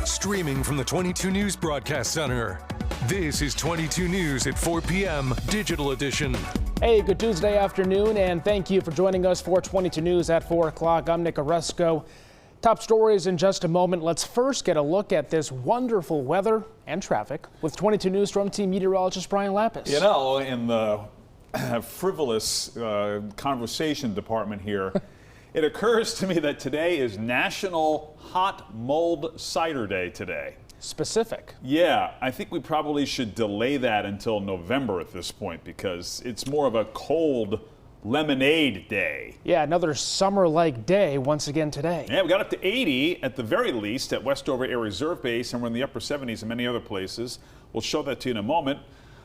Streaming from the 22 News Broadcast Center, this is 22 News at 4 p.m. Digital Edition. Hey, good Tuesday afternoon, and thank you for joining us for 22 News at 4 o'clock. I'm Nick Oresco. Top stories in just a moment. Let's first get a look at this wonderful weather and traffic with 22 News Storm Team meteorologist Brian Lapis. You know, in the frivolous conversation department here, it occurs to me that today is National Hot Mulled Cider Day today. Specific. Yeah, I think we probably should delay that until November at this point because it's more of a cold lemonade day. Yeah, another summer-like day once again today. Yeah, we got up to 80 at the very least at Westover Air Reserve Base, and we're in the upper 70s in many other places. We'll show that to you in a moment.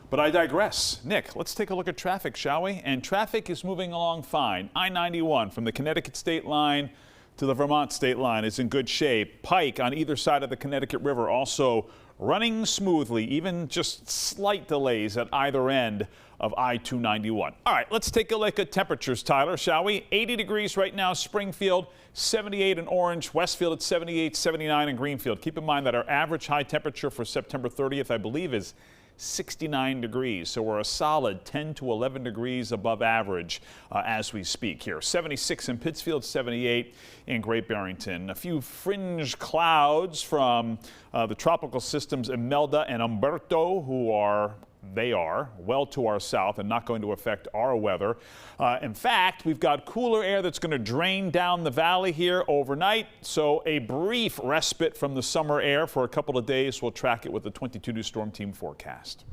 But I digress. Nick, let's take a look at traffic, shall we? And traffic is moving along fine. I-91 from the Connecticut state line to the Vermont state line is in good shape. Pike on either side of the Connecticut River also running smoothly, even just slight delays at either end of I-291. All right, let's take a look at temperatures, Tyler, shall we? 80 degrees right now, Springfield, 78 in Orange, Westfield at 78, 79 in Greenfield. Keep in mind that our average high temperature for September 30th, I believe, is 69 degrees, so we're a solid 10 to 11 degrees above average as we speak here. 76 in Pittsfield, 78 in Great Barrington. A few fringe clouds from the tropical systems Imelda and Umberto, who are well to our south and not going to affect our weather. In fact, we've got cooler air that's going to drain down the valley here overnight, so a brief respite from the summer air for a couple of days. We'll track it with the 22 News Storm Team forecast.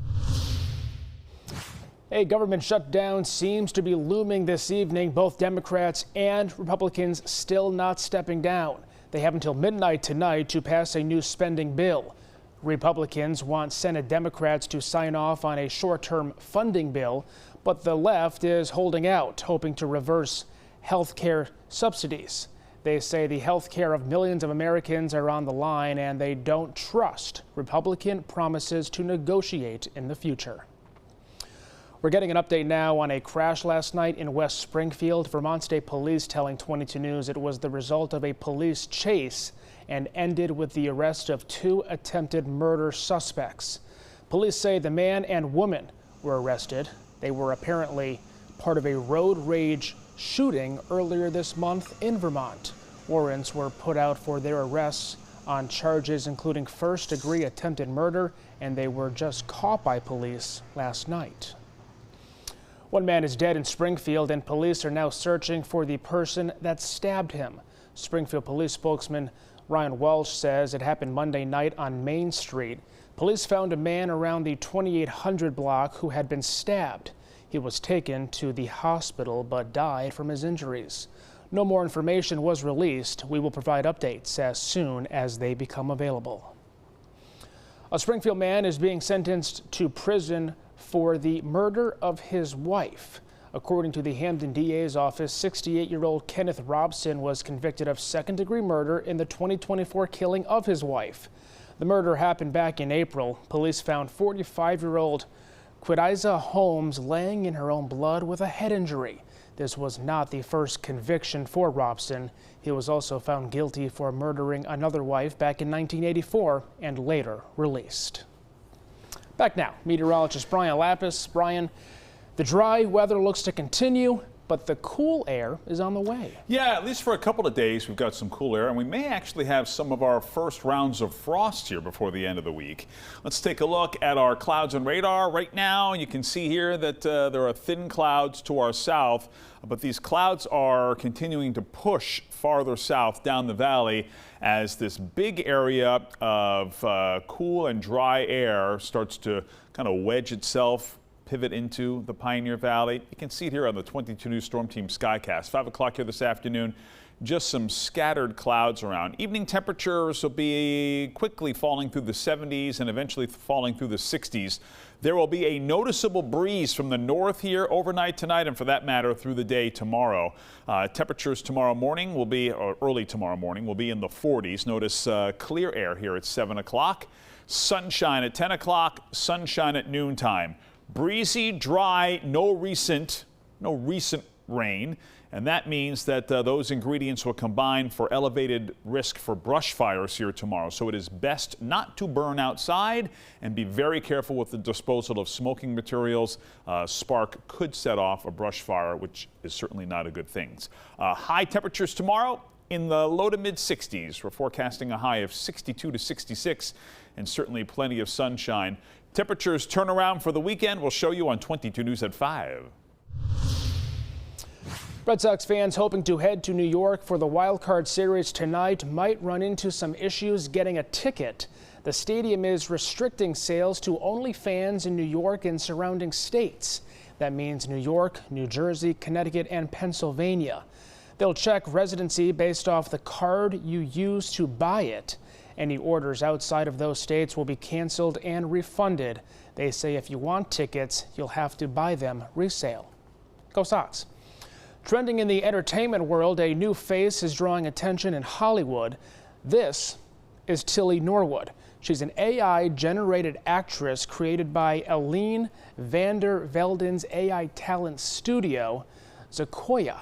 A government shutdown seems to be looming this evening. Both Democrats and Republicans still not stepping down. They have until midnight tonight to pass a new spending bill. Republicans want Senate Democrats to sign off on a short-term funding bill, but the left is holding out, hoping to reverse health care subsidies. They say the health care of millions of Americans are on the line, and they don't trust Republican promises to negotiate in the future. We're getting an update now on a crash last night in West Springfield. Vermont State Police telling 22 News it was the result of a police chase and ended with the arrest of 2 attempted murder suspects. Police say the man and woman were arrested. They were apparently part of a road rage shooting earlier this month in Vermont. Warrants were put out for their arrests on charges including first-degree attempted murder, and they were just caught by police last night. One man is dead in Springfield, and police are now searching for the person that stabbed him. Springfield police spokesman Ryan Welsh says it happened Monday night on Main Street. Police found a man around the 2800 block who had been stabbed. He was taken to the hospital but died from his injuries. No more information was released. We will provide updates as soon as they become available. A Springfield man is being sentenced to prison for the murder of his wife. According to the Hamden DA's office, 68-year-old Kenneth Robson was convicted of second-degree murder in the 2024 killing of his wife. The murder happened back in April. Police found 45-year-old Quidiza Holmes laying in her own blood with a head injury. This was not the first conviction for Robson. He was also found guilty for murdering another wife back in 1984 and later released. Back now, meteorologist Brian Lapis. Brian, the dry weather looks to continue, but the cool air is on the way. Yeah, at least for a couple of days we've got some cool air, and we may actually have some of our first rounds of frost here before the end of the week. Let's take a look at our clouds and radar right now. You can see here that there are thin clouds to our south, but these clouds are continuing to push farther south down the valley as this big area of cool and dry air starts to kind of wedge itself, pivot into the Pioneer Valley. You can see it here on the 22 News Storm Team Skycast. 5 o'clock here this afternoon. Just some scattered clouds around. Evening temperatures will be quickly falling through the 70s and eventually falling through the 60s. There will be a noticeable breeze from the north here overnight tonight, and for that matter through the day tomorrow. Temperatures tomorrow morning will be, or early tomorrow morning, will be in the 40s. Notice clear air here at 7 o'clock. Sunshine at 10 o'clock, sunshine at noontime. Breezy, dry, no recent rain. And that means that those ingredients will combine for elevated risk for brush fires here tomorrow. So it is best not to burn outside and be very careful with the disposal of smoking materials. Spark could set off a brush fire, which is certainly not a good thing. High temperatures tomorrow in the low to mid 60s. We're forecasting a high of 62 to 66 and certainly plenty of sunshine. Temperatures turn around for the weekend. We'll show you on 22 News at 5. Red Sox fans hoping to head to New York for the Wild Card Series tonight might run into some issues getting a ticket. The stadium is restricting sales to only fans in New York and surrounding states. That means New York, New Jersey, Connecticut, and Pennsylvania. They'll check residency based off the card you use to buy it. Any orders outside of those states will be canceled and refunded. They say if you want tickets, you'll have to buy them resale. Go Sox. Trending in the entertainment world, a new face is drawing attention in Hollywood. This is Tilly Norwood. She's an AI-generated actress created by Eline Vander Velden's AI talent studio, Zakoya.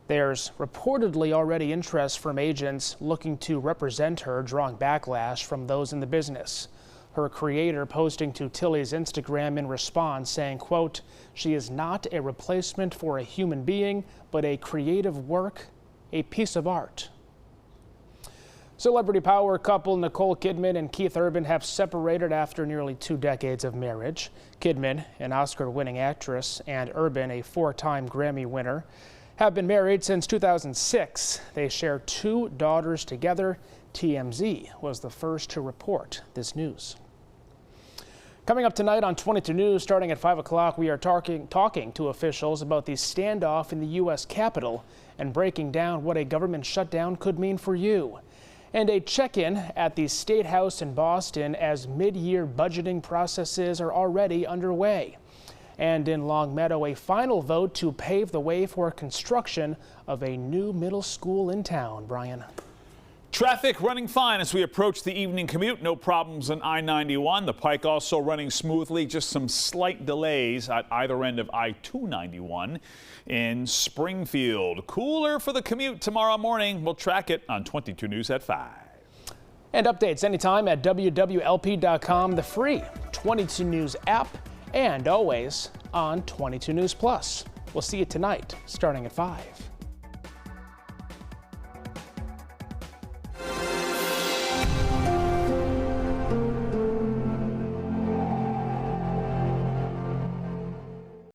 There's reportedly already interest from agents looking to represent her, drawing backlash from those in the business. Her creator posting to Tilly's Instagram in response saying, quote, "She is not a replacement for a human being, but a creative work, a piece of art." Celebrity power couple Nicole Kidman and Keith Urban have separated after nearly 2 decades of marriage. Kidman, an Oscar-winning actress, and Urban, a 4-time Grammy winner, have been married since 2006. They share 2 daughters together. TMZ was the first to report this news. Coming up tonight on 22 News, starting at 5 o'clock, we are talking to officials about the standoff in the U.S. Capitol and breaking down what a government shutdown could mean for you. And a check-in at the State House in Boston as mid-year budgeting processes are already underway. And in Longmeadow, a final vote to pave the way for construction of a new middle school in town. Brian. Traffic running fine as we approach the evening commute. No problems on I-91. The Pike also running smoothly. Just some slight delays at either end of I-291 in Springfield. Cooler for the commute tomorrow morning. We'll track it on 22 News at 5. And updates anytime at wwlp.com, the free 22 News app, and always on 22 News Plus. We'll see you tonight starting at 5.